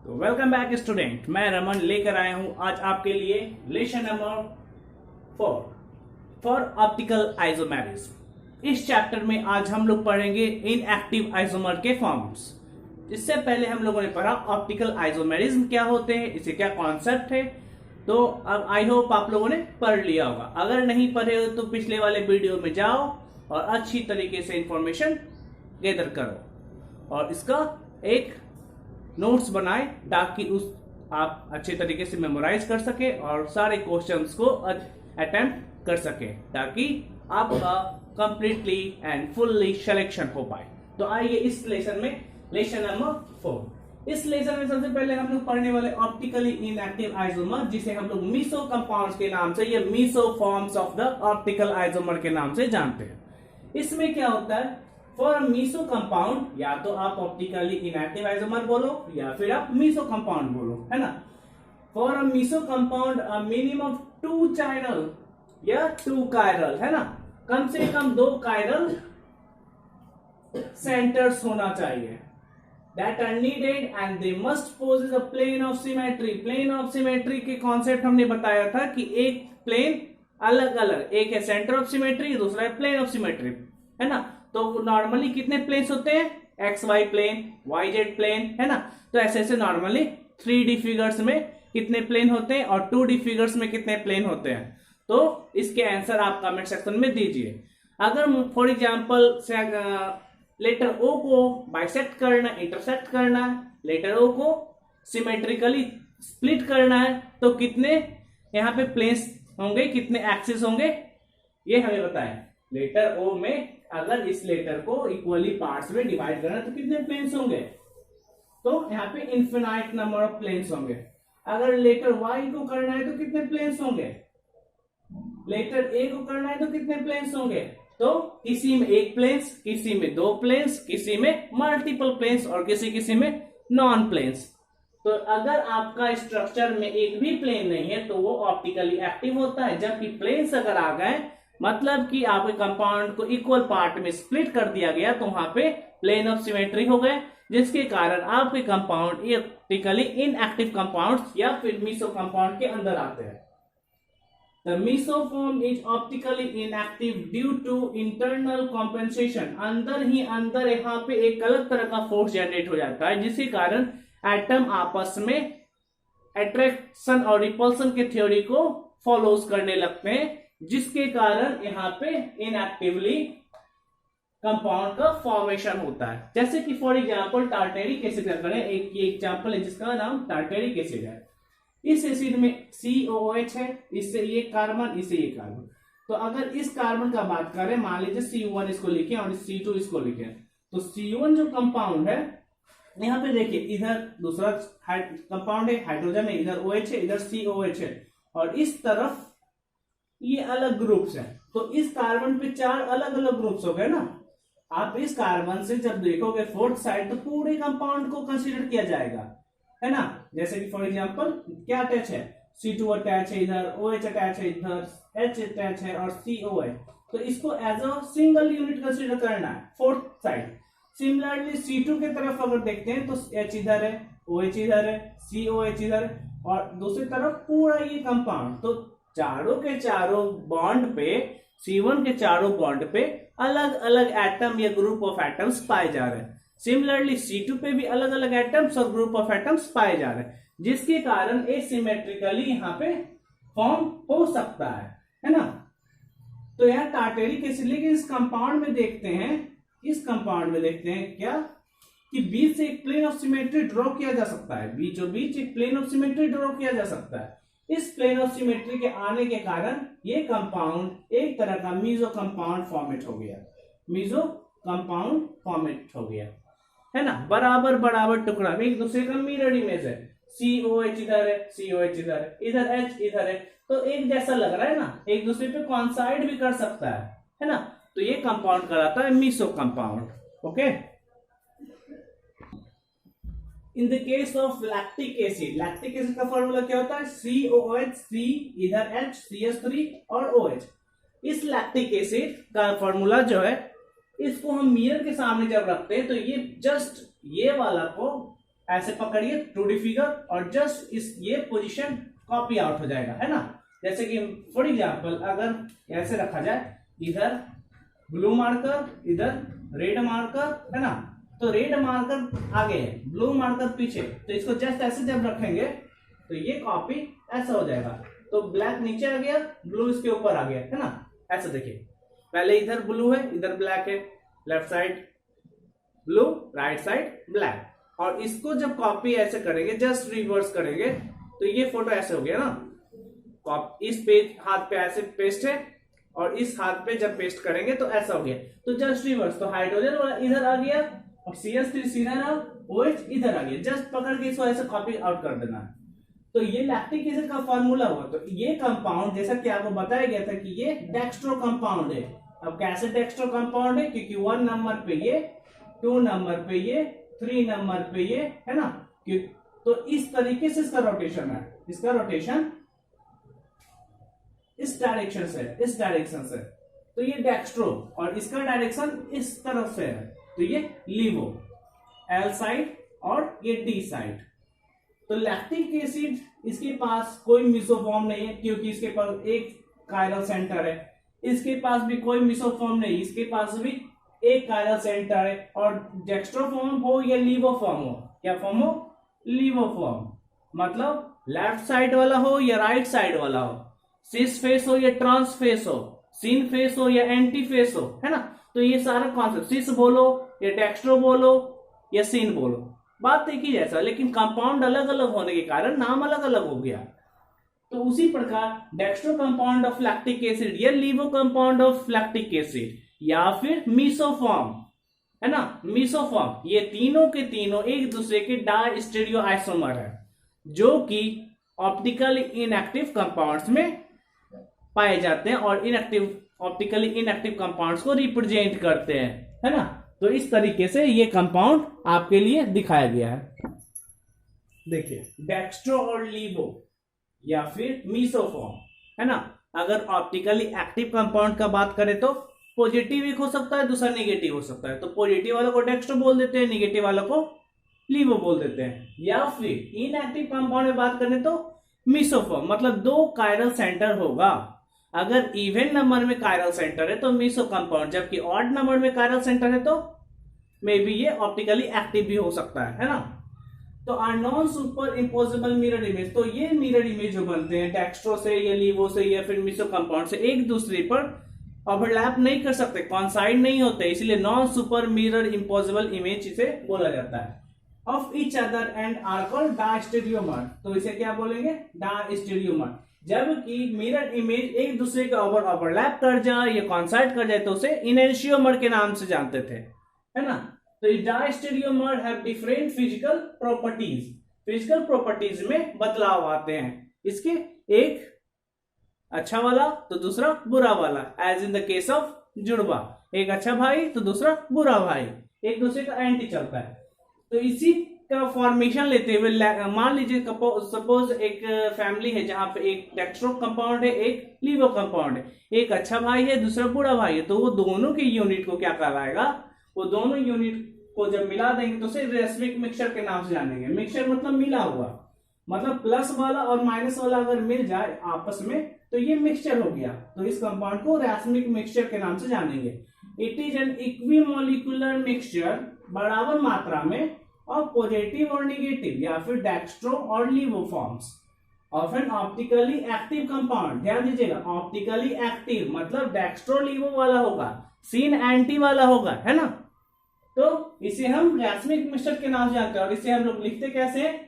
तो welcome back student, मैं रमन लेकर आया हूं आज आपके लिए lesson number 4 for optical isomerism. इस चैप्टर में आज हम लोग पढ़ेंगे इनएक्टिव आइसोमर के फॉर्म्स। इससे पहले हम लोगों ने पढ़ा ऑप्टिकल आइसोमेरिज्म क्या होते हैं, इसे क्या कॉन्सेप्ट है। तो अब आई होप आप लोगों ने पढ़ लिया होगा। अगर नहीं पढ़े हो तो पिछले वाले वीडियो में जाओ और अच्छी तरीके से इंफॉर्मेशन गैदर करो और इसका एक नोट्स बनाए ताकि उस आप अच्छे तरीके से मेमोराइज कर सके और सारे क्वेश्चंस को अटेम्प्ट कर सके ताकि आपका कंप्लीटली एंड फुल्ली सिलेक्शन हो पाए। तो आइए इस लेसन में, लेसन नंबर 4। इस लेसन में सबसे पहले हम लोग पढ़ने वाले ऑप्टिकली इनएक्टिव आइसोमर, जिसे हम लोग मीसो कंपाउंड्स के नाम से या meso forms of the optical isomer के नाम से जानते हैं। इसमें क्या होता है, फॉर मीसो कंपाउंड या तो आप ऑप्टिकली इनएक्टिव आइसोमर बोलो या फिर आप मीसो कंपाउंड बोलो, है ना। For a meso compound minimum 2 chiral या 2 कायरल, है ना, कम से कम 2 कायरल सेंटर्स होना चाहिए that are needed and they must possess a plane of symmetry। plane of symmetry के कॉन्सेप्ट हमने बताया था कि एक प्लेन अलग अलग, एक है सेंटर ऑफ सिमेट्री, दूसरा है प्लेन ऑफ सिमेट्री, है ना। तो नॉर्मली कितने प्लेन्स होते हैं, X Y plane, Y Z plane, है ना। तो ऐसे ऐसे नॉर्मली 3D फिगर्स में कितने प्लेन होते हैं और 2D फिगर्स में कितने प्लेन होते हैं। तो इसके आंसर आप कमेंट सेक्शन में दीजिए। अगर फॉर एग्जाम्पल लेटर ओ को बाइसेक्ट करना, इंटरसेक्ट करना है, लेटर ओ को सिमेट्रिकली स्प्लिट करना है, तो कितने यहाँ पे प्लेन्स होंगे, कितने एक्सिस होंगे, ये हमें बताएं। लेटर ओ में अगर इस लेटर को इक्वली पार्ट्स में डिवाइड करना है तो कितने प्लेन्स होंगे, तो यहाँ पे इन्फिनाइट नंबर ऑफ प्लेन्स होंगे। अगर लेटर वाई को करना है तो कितने प्लेन्स होंगे, लेटर ए को करना है तो कितने प्लेन्स होंगे, तो किसी में 1 प्लेन्स, किसी में 2 प्लेन्स, किसी में मल्टीपल प्लेन्स और किसी किसी में नॉन प्लेन्स। तो अगर आपका स्ट्रक्चर में एक भी प्लेन नहीं है तो वो ऑप्टिकली एक्टिव होता है। जबकि प्लेन्स अगर आ गए, मतलब कि आपके कंपाउंड को इक्वल पार्ट में स्प्लिट कर दिया गया, तो वहां पे प्लेन ऑफ सिमेट्री हो गए, जिसके कारण आपके कंपाउंड ऑप्टिकली इनएक्टिव कंपाउंड्स या फिर मीसो कंपाउंड के अंदर आते हैं। The mesoform is optically inactive due to internal compensation। अंदर ही अंदर यहाँ पे एक अलग तरह का फोर्स जनरेट हो जाता है, जिसके कारण एटम आपस में अट्रैक्शन और रिपल्सन के थ्योरी को फॉलोज करने लगते हैं, जिसके कारण यहाँ पे इनएक्टिवली कंपाउंड का फॉर्मेशन होता है। जैसे कि फॉर एग्जांपल टार्टेरिक एसिड का करें, एक ये एग्जांपल है जिसका नाम टार्टेरिक एसिड है। इस एसिड में COOH है, इससे ये कार्बन, इससे ये कार्बन। तो अगर इस कार्बन का बात करें, मान लीजिए C1 इसको लिखें और C2 इसको लिखें, तो C1 जो कंपाउंड है, यहाँ पे देखिए इधर दूसरा कंपाउंड है, हाइड्रोजन है, इधर OH है, इधर COH है, और इस तरफ ये अलग ग्रुप्स हैं। तो इस कार्बन पे 4 अलग अलग ग्रुप्स हो गए ना। आप इस कार्बन से जब देखोगे 4th साइड, तो पूरे कंपाउंड को कंसीडर किया जाएगा, है ना। जैसे कि फॉर एग्जांपल क्या अटैच है, C2 अटैच है, इधर OH अटैच है, इधर H अटैच है और CO है। तो इसको as a single unit consider करना है 4th साइड। सिमिलरली C2 के तरफ अगर देखते हैं तो H इधर है, OH इधर है, COH इधर है और दूसरी तरफ पूरा ये कंपाउंड। तो चारों के चारों बॉन्ड पे, C1 के चारों बॉन्ड पे अलग अलग एटम या ग्रुप ऑफ एटम्स पाए जा रहे हैं। सिमिलरली C2 पे भी अलग अलग एटम्स और ग्रुप ऑफ एटम्स पाए जा रहे हैं, जिसके कारण एसिमेट्रिकली यहाँ पे फॉर्म हो सकता है ना। तो यहाँ टार्टेरिक एसिड, लेकिन इस कंपाउंड में देखते हैं, इस कंपाउंड में देखते हैं क्या कि बीच से एक प्लेन ऑफ सिमेट्री ड्रॉ किया जा सकता है, बीचों बीच एक प्लेन ऑफ सिमेट्री ड्रॉ किया जा सकता है। इस प्लेन ऑफ सिमेट्री के आने के कारण ये कंपाउंड एक तरह का मीजो कंपाउंड फॉर्मेट हो गया, मीजो कंपाउंड फॉर्मेट हो गया, है ना। बराबर बराबर टुकड़ा में एक दूसरे का मिरर इमेज है, COH इधर है, COH इधर है, इधर H इधर है, तो एक जैसा लग रहा है ना, एक दूसरे पे कॉन्साइड भी कर सकता है ना। तो ये कंपाउंड कहलाता है meso compound. Okay, in the case of lactic acid, lactic acid का फॉर्मूला क्या होता है, COOH, C इधर H, CH3 और OH। इस लैक्टिक एसिड का फॉर्मूला जो है, इसको हम मिरर के सामने जब रखते हैं तो ये जस्ट ये वाला को ऐसे पकड़िए 2D फिगर और जस्ट इस ये पोजीशन कॉपी आउट हो जाएगा, है ना। जैसे कि फॉर एग्जांपल अगर ऐसे रखा जाए, इधर ब्लू मार्कर, इधर रेड मार्कर, है ना, तो रेड मार्कर आगे है, ब्लू मार्कर पीछे, तो इसको जस्ट ऐसे जब रखेंगे तो ये कॉपी ऐसा हो जाएगा। तो ब्लैक नीचे आ गया, ब्लू इसके ऊपर आ गया, है ना। ऐसे देखिए, पहले इधर ब्लू है, इधर ब्लैक है, left side blue, right side black, और इसको जब कॉपी ऐसे करेंगे, जस्ट रिवर्स करेंगे, तो ये फोटो ऐसे हो गया ना। इस पेज हाथ पे ऐसे पेस्ट है और इस हाथ पे जब पेस्ट करेंगे तो ऐसा हो गया। तो जस्ट रिवर्स, तो हाइड्रोजन इधर आ गया और CH3 सीधा OH इधर आ गया। जस्ट पकड़ के इसको ऐसे कॉपी आउट कर देना है। तो ये लैक्टिक एसिड का फॉर्मूला हुआ। तो ये कंपाउंड जैसा कि आपको बताया गया था कि ये डेक्स्ट्रो कंपाउंड है। अब कैसे डेक्स्ट्रो कंपाउंड है, क्योंकि 1 नंबर पे ये, 2 नंबर पे ये, 3 नंबर पे ये, है ना। तो इस तरीके से इसका रोटेशन है, इसका रोटेशन इस डायरेक्शन से, इस डायरेक्शन से, तो ये डेक्स्ट्रो, और इसका डायरेक्शन इस तरफ से है, तो ये लीवो, L साइड और ये D साइड। तो लैक्टिक एसिड इसके पास कोई मिसोफॉर्म नहीं है, क्योंकि इसके पास एक कायरल सेंटर है। इसके पास भी कोई मिसोफॉर्म नहीं, इसके पास भी एक कायरल सेंटर है। और डेक्स्ट्रोफॉर्म हो या लीवोफॉर्म हो, क्या फॉर्म हो, लीवोफॉर्म, मतलब लेफ्ट साइड वाला हो या राइट साइड वाला हो, सिस फेस हो या ट्रांस फेस हो, सिन फेस हो या एंटी फेस हो, है ना। तो ये सारा कॉन्सेप्ट, सिस बोलो या डेक्स्ट्रो बोलो या सिन बोलो, बात एक ही जैसा, लेकिन कंपाउंड अलग अलग होने के कारण नाम अलग अलग हो गया। तो उसी प्रकार dextro compound of lactic acid या लीवो कंपाउंड ऑफ लैक्टिक एसिड या फिर मीसोफॉर्म, है ना, मीसोफॉर्म, ये तीनों के तीनों एक दूसरे के डायस्टेरियो आइसोमर है, जो कि ऑप्टिकली इनएक्टिव कंपाउंड्स में पाए जाते हैं और ऑप्टिकली इनएक्टिव कंपाउंड्स को रिप्रेजेंट करते हैं, है ना। तो इस तरीके से ये कंपाउंड आपके लिए दिखाया गया है। देखिए, डेक्स्ट्रो और लीवो या फिर मीसोफॉर्म, है ना। अगर ऑप्टिकली एक्टिव कंपाउंड का बात करें तो पॉजिटिव एक हो सकता है, दूसरा नेगेटिव हो सकता है। तो पॉजिटिव वालों को डेक्स्ट्रो बोल देते हैं, नेगेटिव वालों को लीवो बोल देते हैं। या फिर इनएक्टिव कंपाउंड में बात करें तो मीसोफॉर्म, मतलब 2 कायरल सेंटर होगा। अगर इवन नंबर में कायरल सेंटर है तो मीसो कंपाउंड, जबकि ऑड नंबर में कायरल सेंटर है तो मे बी ये ऑप्टिकली एक्टिव भी हो सकता है ना। तो are non super imposable mirror image, तो ये मिरर इमेज जो बनते हैं डेक्स्ट्रो से या लीवो से या फिर मीसो कंपाउंड से, एक दूसरे पर ओवरलैप नहीं कर सकते, कॉन्साइड नहीं होते, इसलिए non super mirror impossible image इसे बोला जाता है। Of each other and are called diastereomer, तो इसे क्या बोलेंगे, डायस्टेरियोमर। जबकि मिरर इमेज एक दूसरे के ओवरलैप कर जाए या कॉन्साइड कर जाए तो उसे इनेंशियोमर के नाम से जानते थे, है ना। तो diastereomer have different physical properties, physical properties में बदलाव आते हैं इसके, एक अच्छा वाला तो दूसरा बुरा वाला, as in the case of जुड़वा, एक अच्छा भाई तो दूसरा बुरा भाई, एक दूसरे का एंटी चलता है। तो इसी का फॉर्मेशन लेते हुए मान लीजिए सपोज एक फैमिली है जहां पे एक डेक्स्ट्रो कंपाउंड है, एक लीवो कंपाउंड है, एक अच्छा भाई है दूसरा बुरा भाई है, तो वो दोनों के यूनिट को क्या कहलाएगा, वो दोनों यूनिट को जब मिला देंगे तो उसे रेसमिक मिक्सचर के नाम से जानेंगे। मिक्सचर मतलब मिला हुआ, मतलब प्लस वाला और माइनस वाला अगर मिल जाए आपस में तो ये मिक्सचर हो गया, तो इस कंपाउंड को रेसमिक मिक्सचर के नाम से जानेंगे। इट इज एन इक्विमोलिकुलर मिक्सचर, बराबर मात्रा में, और पॉजिटिव और नेगेटिव या फिर डेक्स्ट्रो और levo forms of an optically active compound. ध्यान दीजिएगा, ऑप्टिकली एक्टिव मतलब डेक्स्ट्रो लीवो वाला होगा, सिन एंटी वाला होगा, है ना। तो इसे हम रेसमिक मिक्सचर के नाम से जानते हैं, और इसे हम लोग लिखते कैसे हैं,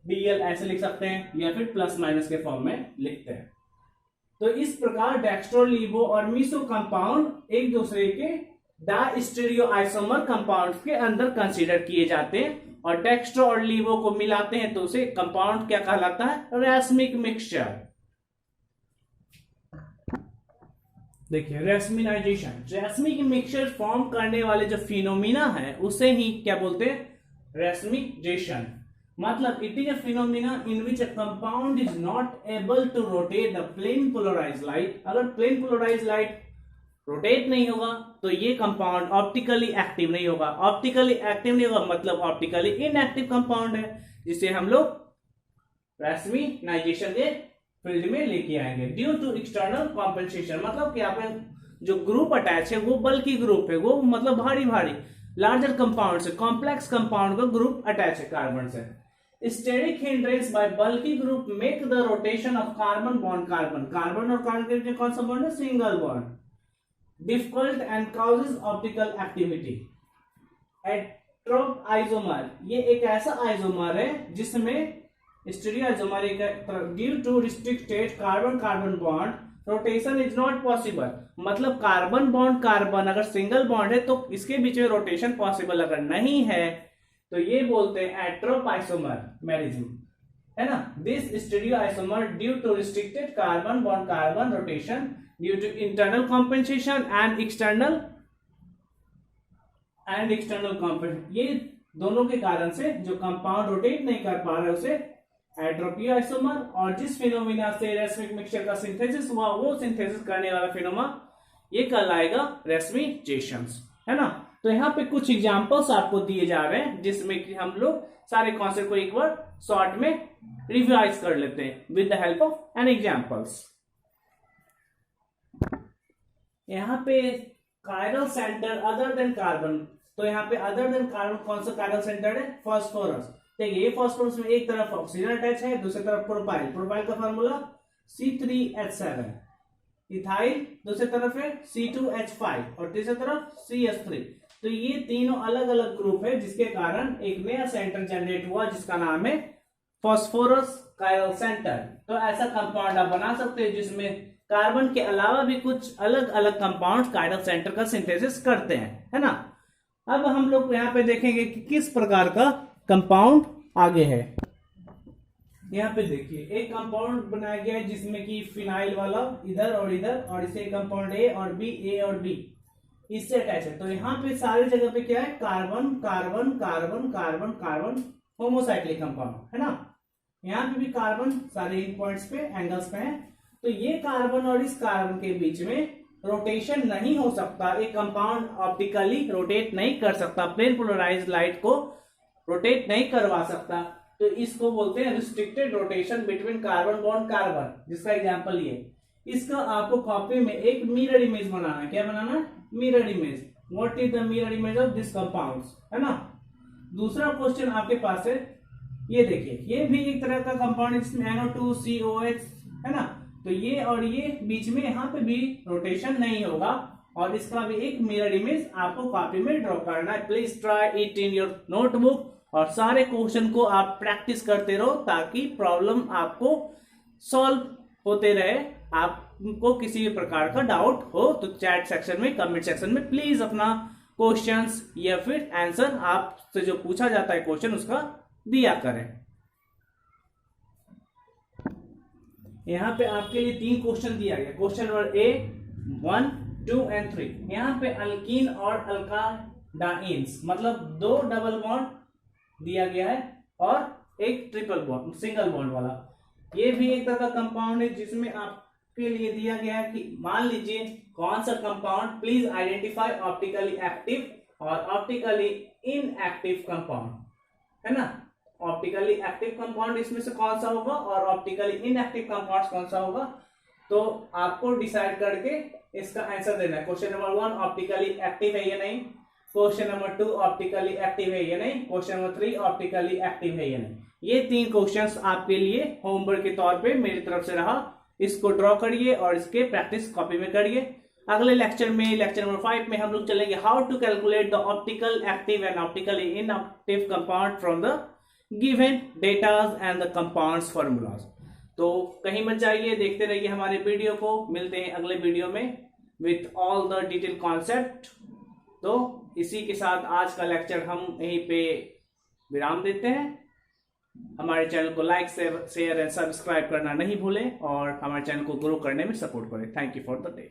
Bl ऐसे लिख सकते हैं या फिर प्लस माइनस के फॉर्म में लिखते हैं। तो इस प्रकार डेक्स्ट्रो, लीवो और मीसो कंपाउंड एक दूसरे के डायस्टेरियो आइसोमर कंपाउंड्स के अंदर कंसीडर किए जाते हैं, और डेक्स्ट्रो और लीवो को मिलाते हैं तो उसे कंपाउंड क्या कहलाता है, रेसमिक मिक्सचर। देखिए रेसमिनाइजेशन, रेसमिक मिक्सचर फॉर्म करने वाले जो फिनोमिना है उसे ही क्या बोलते हैं, रेसमिजेशन। मतलब it is a phenomena in which a compound is not able to rotate the plane polarised light. अगर प्लेन पोलराइज्ड लाइट रोटेट नहीं होगा तो ये कंपाउंड ऑप्टिकली एक्टिव नहीं होगा। ऑप्टिकली एक्टिव नहीं होगा मतलब ऑप्टिकली इनएक्टिव कंपाउंड है, जिसे हम लोग रेस्मिनाइजेशन के फील्ड में लेके आएंगे। ड्यू टू एक्सटर्नल कॉम्पेंसेशन, मतलब कि यहाँ पे जो ग्रुप अटैच है वो बल्कि ग्रुप है, वो मतलब भारी भारी लार्जर कंपाउंड से, कॉम्प्लेक्स कंपाउंड का ग्रुप अटैच है कार्बन से। Steric hindrance by bulky group make the rotation of carbon bond carbon, carbon और कार्बन के बीच कौन सा बॉन्ड है? Single bond. Difficult and causes optical activity. Atropisomer, ये एक ऐसा आइसोमर है जिसमें stereo isomer due to restricted carbon carbon bond rotation is not possible, मतलब कार्बन बॉन्ड कार्बन अगर सिंगल बॉन्ड है तो इसके बीच में रोटेशन पॉसिबल अगर नहीं है तो ये बोलते हैं एट्रोप आइसोमरिज्म, है ना। This stereo isomer due to restricted carbon bond carbon rotation due to internal compensation and external compensation, ये दोनों के कारण से जो कंपाउंड रोटेट नहीं कर पा रहे उसे एट्रोपी आइसोमर, और जिस फिनोमिना से रेस्मिक मिक्सचर का सिंथेसिस हुआ वो सिंथेसिस करने वाला फिनोमा ये कहलाएगा रेस्मिनेशन, है ना। तो यहाँ पे कुछ एग्जांपल्स आपको दिए जा रहे हैं जिसमें कि हम लोग सारे कॉन्सेप्ट को एक बार शॉर्ट में रिवाइज कर लेते हैं with the help of an examples. यहाँ पे chiral centre other than carbon, तो यहाँ पे अदर देन कार्बन कौन सा कायरल सेंटर है? फास्फोरस। देखिए ये फास्फोरस में एक तरफ ऑक्सीजन अटैच है, दूसरी तरफ प्रोपाइल, प्रोपाइल का फार्मूला C3H7, इथाइल दूसरी तरफ है C2H5 और तीसरी तरफ CH3। तो ये तीनों अलग अलग ग्रुप है जिसके कारण एक नया सेंटर जनरेट हुआ जिसका नाम है फास्फोरस कायरल सेंटर। तो ऐसा कंपाउंड आप बना सकते हैं जिसमें कार्बन के अलावा भी कुछ अलग अलग कंपाउंड कायरल सेंटर का सिंथेसिस करते हैं, है ना। अब हम लोग यहाँ पे देखेंगे कि किस प्रकार का कंपाउंड आगे है। यहाँ पे देखिए एक कंपाउंड बनाया गया है जिसमें कि फिनाइल वाला इधर और इसे कंपाउंड ए और बी इससे अटैच है। तो यहाँ पे सारी जगह पे क्या है? Carbon carbon carbon carbon carbon, homocyclic compound, है ना। यहाँ पे भी कार्बन सारे इन पॉइंट्स पे एंगल्स पे है। तो ये कार्बन और इस कार्बन के बीच में रोटेशन नहीं हो सकता, एक कंपाउंड ऑप्टिकली रोटेट नहीं कर सकता, प्लेन पोलराइज्ड लाइट को रोटेट नहीं करवा सकता। तो इसको बोलते हैं restricted rotation between carbon bond carbon, जिसका एग्जांपल ये। इसका आपको कॉपी में एक मिरर इमेज बनाना है। क्या बनाना है? Mirror image. What is the mirror image of this compounds, है ना। दूसरा क्वेश्चन आपके पास है, ये देखिए ये भी एक तरह का कंपाउंड जिसमें NO2COH, है ना। तो ये और ये बीच में यहाँ पे भी रोटेशन नहीं होगा और इसका भी एक मिरर इमेज आपको कॉपी में ड्रॉ करना है। Please try it in your notebook और सारे क्वेश्चन को आप प्रैक्टिस करते रहो ताकि प्रॉब्लम आपको सॉल्व होते रहे। आपको किसी भी प्रकार का डाउट हो तो चैट सेक्शन में, कमेंट सेक्शन में प्लीज अपना क्वेश्चंस या फिर आंसर आपसे जो पूछा जाता है क्वेश्चन उसका दिया करें। यहाँ पे आपके लिए 3 क्वेश्चन दिया गया। Question number A 1, 2 and 3। यहाँ पे अल्कीन और अल्काडाइंस मतलब 2 डबल बॉन्ड दिया गया है और एक ट्रिपल बॉन्ड सिंगल बॉन्ड वाला। ये भी एक तरह का कंपाउंड है जिसमें आपके लिए दिया गया है कि मान लीजिए कौन सा compound, please identify optically active और ऑप्टिकली इनएक्टिव कंपाउंड, है ना। ऑप्टिकली एक्टिव कंपाउंड इसमें से कौन सा होगा और ऑप्टिकली इनएक्टिव कंपाउंड कौन सा होगा, तो आपको डिसाइड करके इसका आंसर देना है। क्वेश्चन नंबर 1 ऑप्टिकली एक्टिव है या नहीं, क्वेश्चन नंबर 2 ऑप्टिकली एक्टिव है या नहीं, क्वेश्चन नंबर 3 ऑप्टिकली एक्टिव है या नहीं। ये 3 क्वेश्चंस आपके लिए होमवर्क के तौर पे मेरी तरफ से रहा। इसको ड्रॉ करिए और इसके प्रैक्टिस कॉपी में करिए। अगले लेक्चर में, लेक्चर नंबर 5 में हम लोग चलेंगे how to calculate the optical active and optically inactive compound from the given datas and the compounds formulas. तो कहीं मत जाइए, देखते रहिए हमारे वीडियो को। मिलते हैं अगले वीडियो में with all the detail concept. तो इसी के साथ आज का लेक्चर हम यहीं पे विराम देते हैं। हमारे चैनल को लाइक, शेयर एंड सब्सक्राइब करना नहीं भूलें और हमारे चैनल को ग्रो करने में सपोर्ट करें। Thank you for the day.